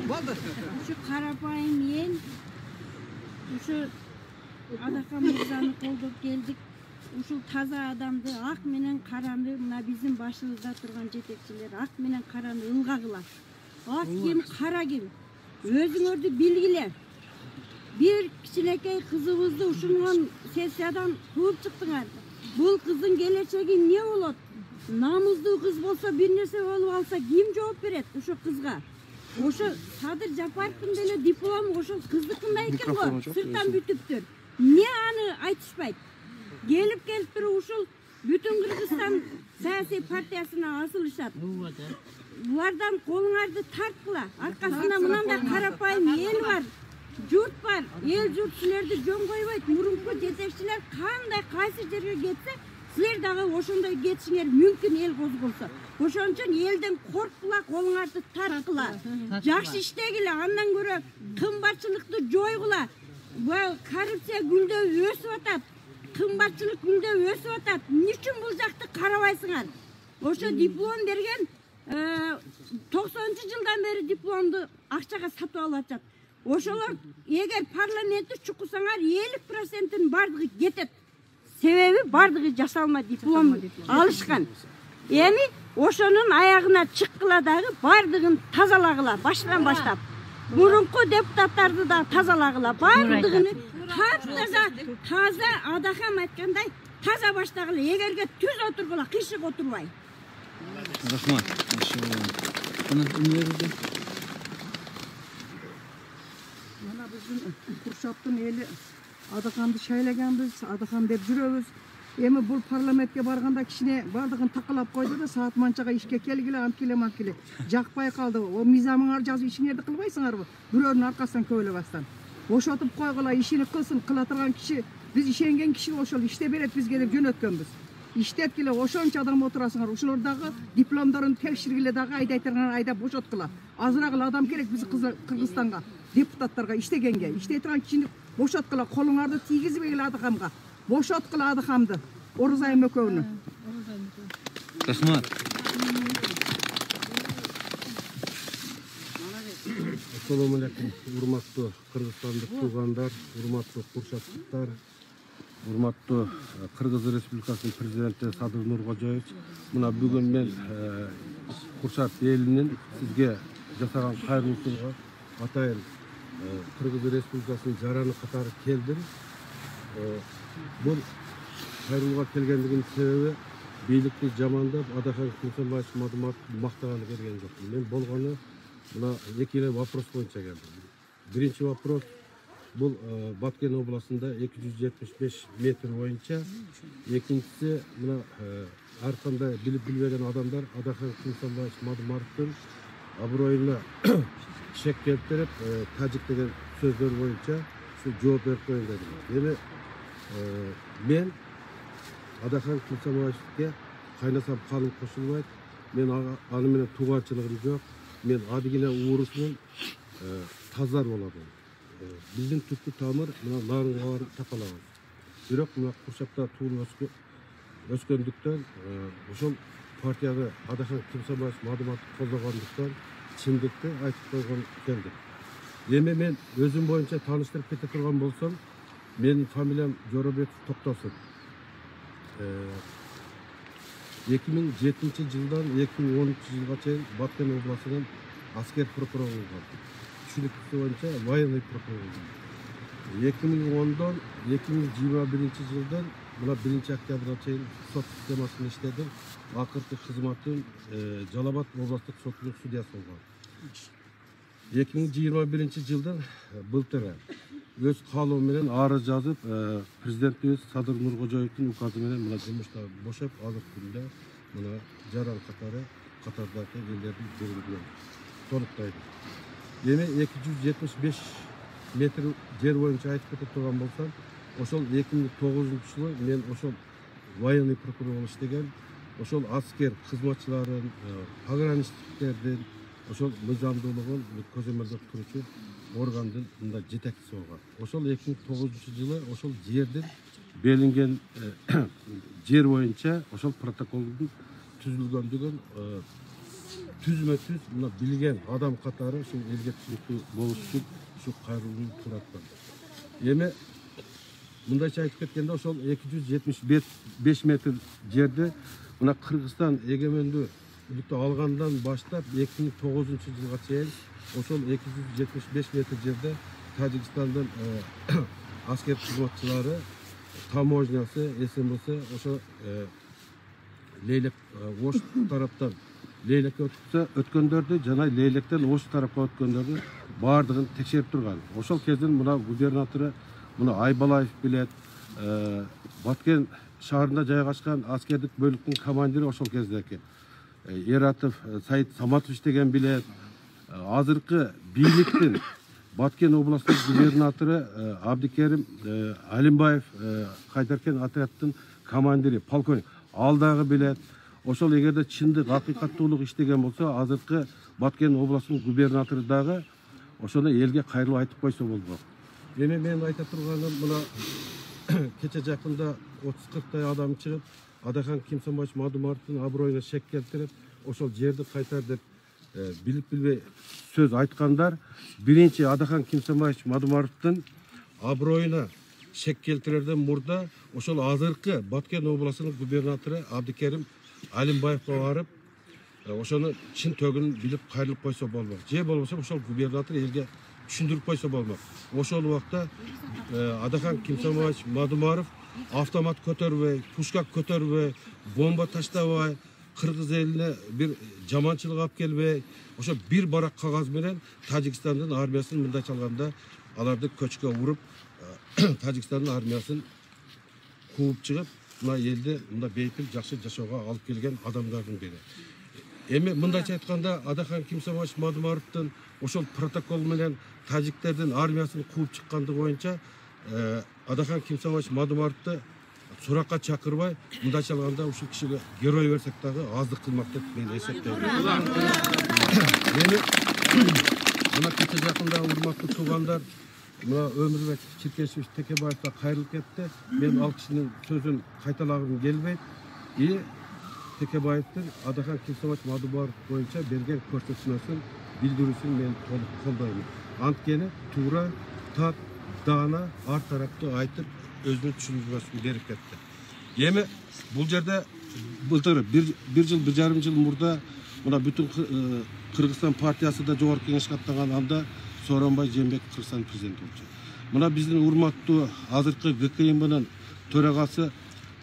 Болду. Şu Karapay'ın yen, şu Adakan Mırza'nı koldup geldik. Şu taza adamdı, ak menen karanı, bizim başımızda durgan jetekçiler, ak menen karanı ılgagılar. Ak kim, kara kim? Özüңөрдү bilgiler. Bir kişinekey kızımızdı uşungan sessiyadan kууp çıktыңар. Bul kızın geleceği ne olur? Namızlı kız bolsa bir nerse olup alsa kim cevap beret uşo kızga? Oşo Sadır Japarov'un dele diplomu oşo kızdыкында экен го, sırttan бүтүптүр. Ne anı айтышпайт? Gelip bir uşul bütün Kırgızstan siyasi partiyasına asılışat. Bulardan kolunardı tartkıla. Arkasında mınanda Karapay'ın el var. Jurt var. El jurt sizlerdi jön koybayt. Murunku jetekçiler kандай kayсы жерге кетсе, sizler dagы ошондой кетишиңер мүмкүн эл козголсо. Ошон үчүн элден корккула, колуңарды тарткыла. Жакшы иштегиле, андан көрө кымбатчылыкты жойгула. Bu korrupsiya gülde ösüp atat. Kımbatçılık gülde ösüp atat. Niçin bu jakты karabайсыңар? Oşo diplom bergen 90-жылдан beri diplomdu akçaga satıp alıp atат. Oşolar eğer parlamenti çukusаңар 50%'in bardığı getet. Sebebi bardığı jasalma diplom alışkan. Emi oşonun ayağına çıkkıla dağı bardığın tazalagıla baştan başlap. Murunku deputattарды da tazalagıla. Bardığını taza Adakam aytkanday taza baştagıla. Egerge tüz oturgula, kışık oturbay. Rahmat. Bana dinleriz. Mana bizim Kurşaptın eli Adakanды şaylaganбыз, Adakan dep жүрөбүz. Эми бул парламентке барганда кичине бардыгын такалап койду да саат манчага ишке келгиле, ант келе. Жакпай калды. О мизамыңар жазып ишиңерди кылбайсыңарбы? Бирөөнүн аркасынан көбөлөбастан. Бошотуп койгула, ишини кылсын, кыла турган киши, биз ишенген киши ошол иште берет бизге деп жөнөткөнбүз. İştep gile oşonça adam oturasыңар. Uşular dagы дипломдорун текширгиле дагы айдайтырган айда бошоткула. Азырагыл адам керек биз Кыргызстанга, депутаттарга иштегенге. Иштей турган кишини бошоткула, колуңарды тийгизбегиле Адакамга. Бошоткула Адакамды. Орузайым экөөнү. Рахмат. Assalamu alaikum. Урматтуу кыргызстандык туугандар, урматтуу курчаттыктар, урматтуу Кыргыз Республикасынын президенти Садыр Нуркожоевич. Мына бүгүн мен Курчат элинин сизге жасаган кайрылуусуга атайын Кыргыз Республикасынын жараны катары келдим. Бул кайрылууга келгендигинин себеби бийликти жамандап Адакан Кымсанбаев мактаганы келген жокмун. Мен болгону мына эки эле вопрос боюнча келдим. Биринчи вопрос бул Баткен областында 275 метр боюнча. Экинчиси мына ар кандай билип билбеген адамдар Адакан Кымсанбаев Мадумаровдун аброюна шек келтирип, тажик деген сөздөр боюнча жооп берип коеюн дедим. Эми мен Адакан Кымсанбаевке кайнасам калың кошулбайт. Мен аны менен тууганчылыгым жок. Мен адыгеле уурусунун тазар болобун. Биздин түпкү тамыр мына нарынга барып такалабыз. Бирок мына Курчапта туулуп өскөндүктөн ошол партияга Адакан Кымсанбаев Мадуматовду колдогондуктан чындыкты айтып койгон келдик. Эми мен өзүм боюнча тааныштырып кете турган болсом, менин фамилиям Жоробеков Токтосун. 2007-жылдан 2013-жылга чейин Баткен областынын аскер прокурору болгон. Түшүнүктүү боюнча военный прокурор болгон. 2010-дан 2021-жылдан мына 1-октябрга чейин сот системасында иштедим. Акыркы кызматым Жалал-Абад областык сотунун судьясы болгон. 2021-жылдан былтыр өз каалоо менен арыз жазып, президентибиз Садыр Нуркожоевдун указы менен мына жумуштан бошоп, азыркы күндө мына жаран катардагы элдердин берилген толуктайды. Эми 275 метр жер боюнча айтып кете турган болсам, ошол 2009-жылы мен ошол военный прокурор болуп иштеген, ошол аскер кызматчыларын, пограничниктердин ошол мыйзамдуулугун көзөмөлдөп турчу органдын мында жетекчиси болгон. Ошол 2009-жылы ошол жердин белинген жер боюнча ошол протоколдун түзүлгөндүгүн түзмө-түз мына билген адам катары ушул элге түшүнүктүү болуш үчүн ушу кайрылууну тураткан. Эми мындайча айтып кеткенде ошол 275 метр жерде мына Кыргызстан эгемендүүлүктү алгандан баштап 2009-жылга чейин ошол 275 метр жерде Тажикстандын аскер кызматчылары, таможнясы, СМС ошо Лейлек Ош тараптан Лейлекке өткөндөрдү жана Лейлектен Ош тарапка өткөндөрдү баардыгын текшерип турган. Ошол кезден мына губернатору мына Айбалаев билет, Баткен шаарында жайгашкан аскердик бөлүктүн командири ошол кездеки Эратов Саид Саматович деген билет. Азыркы бийликтин Баткен областық губернаторы Абдикерим Алимбаев кайтаркен отрядтын командири, полковник алдағы билет. Ошол эгерде чындык, акыйкаттуулук иштеген болсо, азыркы Баткен областынын губернатору дагы ошону элге кайрылып айтып койсо болбок. Эми мен айта турганым мына кече жакында 30-40 адам чыгып, Адахан Кимсанбаевич Мадумаровдун аброюна шек келтирип, ошол жерди кайтар деп билип билбей сөз айткандар. Биринчи Адахан Кимсанбаевич Мадумаровдун аброюна шек келтирерден мурда ошол азыркы Баткен областынын губернатору Абдикерим Алимбаевге барып, ошону чын төгүнүн билип кайрылып койсо болмок. Же болбосо ошол губернатор элге түшүндүрүп койсо болмок. Ошол убакта Адахан Кимсанбаевич Мадумаров автомат көтөрбөй, пушка көтөрбөй, бомба таштабай, Кыргыз элине бир жаманчылык алып келбей, ошо бир барак кагаз менен Тажикстандын армиясын мындайча алганда аларды көчкө уруп, Тажикстандын армиясын кууп чыгып, мына элди мында бейпил жакшы жашоого алып келген адамдардын бири. Эми мындайча айтканда Адахан Кимсанбаевич Мадумаровдун ошол протокол менен тажиктердин армиясын кууп чыккандыгы боюнча Адахан Кимсанбаевич Мадумаровду суракка чакырбай, мындайча алганда ушул кишиге герой берсек дагы аздык кылмак деп мен эсептейм. Эми мына кече жакында урматтуу туугандар, мына Өмүрбек Чиркешевич Текебаевга кайрылып кетти. Мен ал кишинин сөзүн кайталагым келбейт. Текебаевдин Адахан Кимсанбаевич Мадумаров боюнча берген көрсөтмөсүн, билдирүүсүн мен толук колдойм. Анткени туура, так, даана ар тараптуу айтып, өзүнүн түшүндүрмөсүн берип кетти. Эми бул жерде былтыр бир жыл, 1,5 жыл мурда мына бүтүн Кыргызстан партиясы да жогорку кеңешке аттанган анда Сооронбай Жээнбеков Кыргызстан президенти болчу. Мына биздин урматтуу азыркы ГКМБнын төрагасы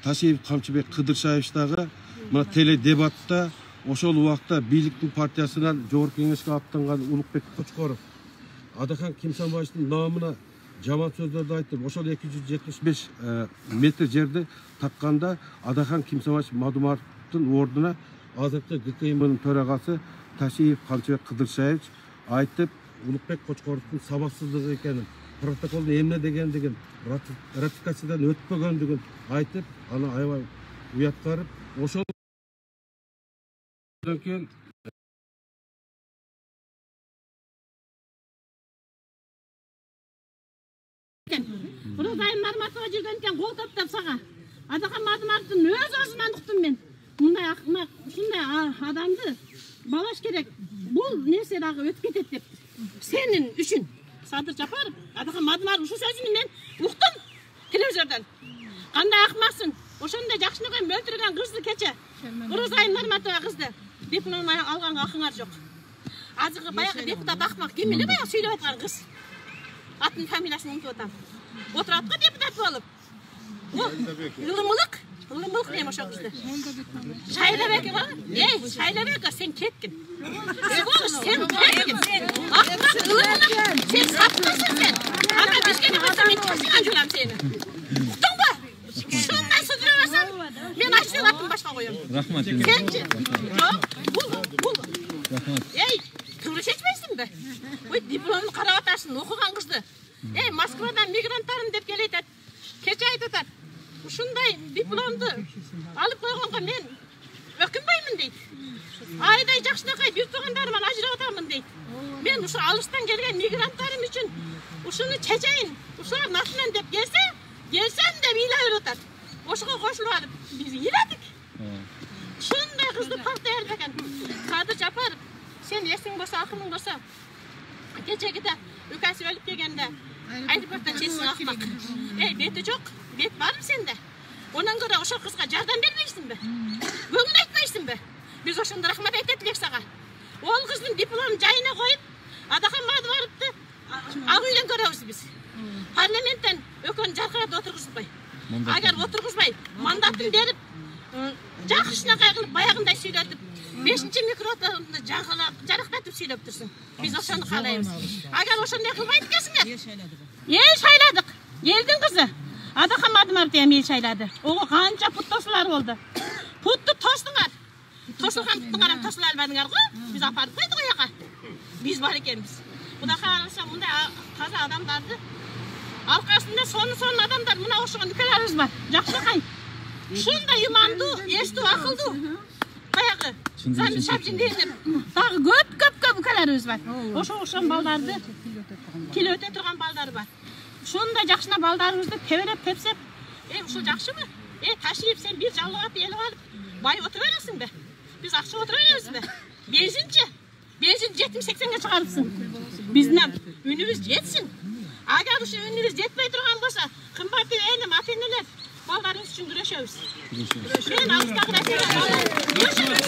Ташиев Камчыбек Кыдыршаевич дагы мына теле дебатта ошол убакта бийликтин партиясынан жогорку кеңешке аттанган Улукбек Кочкоров Адахан Кимсанбаевдин намына жаман сөздөрдү айтып, ошол 275 метр жерди такканда Адахан Кимсанбаевич Мадумаровдун ордуна азыркы ГКМБнын төрагасы Ташиев Камчыбек Кыдыршаевич айтып, Улукбек Кочкоровдун сабаксыздыгы экенин, протоколдун эмне дегендигин, ратификациядан өтпөгөндүгүн айтып, аны аябай уяткарып, ошол кийин Розайым Нарматова жүргенден кол топтап сага. Адахан Мадумаровдун өз өзүнөн уктум мен. Мындай акмак, ушундай адамды балаш керек. Бул нерсе дагы өтүп кетет деп. Сенин үчүн Садыр Жапаров, Адахан Мадумаров ушу сөзүн мен уктум телевизордон. Кандай акмаксың? Ошондой жакшыныкай өлтүргөн кызды кече. Розайым Нарматова кызды диплом алганга акыңар жок. Азыркы баягы депутат акмак ким эле баягы сүйлөп аткан кыз. Атын фамилиясын унутуп атам. Отырат го депутат болуп. Ылымылык нем ошол кызды. Шайлабек бар. Шайлабек, сен кеткин. Сен кеткин. Акмак ылымылык. Сен саптысың сен. Ага бизге деп атам мен кырсыган жулам сени. Уктуң ба? Шундай судура барсам, мен ачып атын башка коём. Рахмат. Сенчи? Жок. Бул. Туура чечпейсиңби? Ой, дипломун карап атасың, окуган кызды. Москвадан мигранттарым деп келет. Кече айтып атат. Ушундай дипломду алып койгонго мен өкүнбөймүн дейт. Айдай жакшынакай бир туугандарыман ажырап атамын дейт. Мен ушу алыстан келген мигранттарым үчүн ушуну чечейин. Ушулардын атынан деп келсем деп ыйлап атат. Ошого кошулуп алып биз ыйладык. Ушундай кызды пакта берди экен. Садыр Жапаров Sen esing bolsa, akılın bolsa. Keçegide ükasi ölüp kelgende aeroporttan çesin akmak. Beti yok. Bet var mı sende? Ondan göre oşa kızga yardım vermeysin be. Bugün aytmayısın be. Biz oşunda rahmet aytetlik sağa. Ol kızın diplomunu jayına koyup adakam madı varıptı. Ağıyla görüyoruz biz. Parlamentten ökön jarkırada oturguzbay. Agar oturguzbay mandatın berip jakışına kaygılıp bayagınday süйлötüp 5-nji mikrofonda jaraqtatып süylöp tursun. Biz oşonu kalayбыз. Agar oşonday kılbayt ekенсиңер. El şayladık. Elдің kızı. Adakam adım artıyam el şayladı. Oğul kança put tosular oldu. Puttu tosduңар. Tosulgan puttun qaram tosul albadыңар go. Biz aparıp koyduk o yaka. Biz var ekenmiz. Buda karalsa bunday taza adamlardı. Arkasında sonu adamlar mına oşuğun ülkelerimiz var. Jakşakay. Şunda yumandı, estu akıldı. Bayağı. Zan şapçın deyindir. Dağı köp ülkelerimiz var. Oşuğun baldardı. Kilo öte turgan baldar var. Şunda jakşına baldarımızdı teverep tepsep. Uşul jakşı mı? Taşıyıp sen bir jallığa elip alıp bay oturuverasın be. Biz akşam oturuyoruz be. Benzin 70-80'e çıkarıpsın. Bizden ünümüz yetsin. Agar şu ünümüz yetmey durgan bolsa, kımbatlı elim afenneler ballarımız için güreşiyoruz. Ben ağızda güreşiyoruz.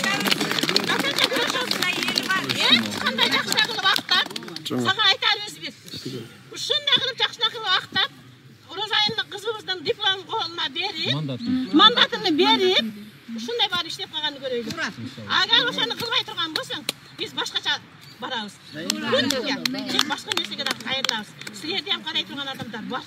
Çıkanday jakşına kılıp aktap, sana aytarız biz. Şunday kılıp jakşına kılıp aktap, Rozayınlı kızımızdan diplom koluna berip, mandatını berip, şunday bari işlep kalganı göreylik. Agar oşonu kılbay turgan bolsaң, biz başkaça barabız. Başka nesege de hayırlabız. Sizlerде ham qaray turgan adamlar var.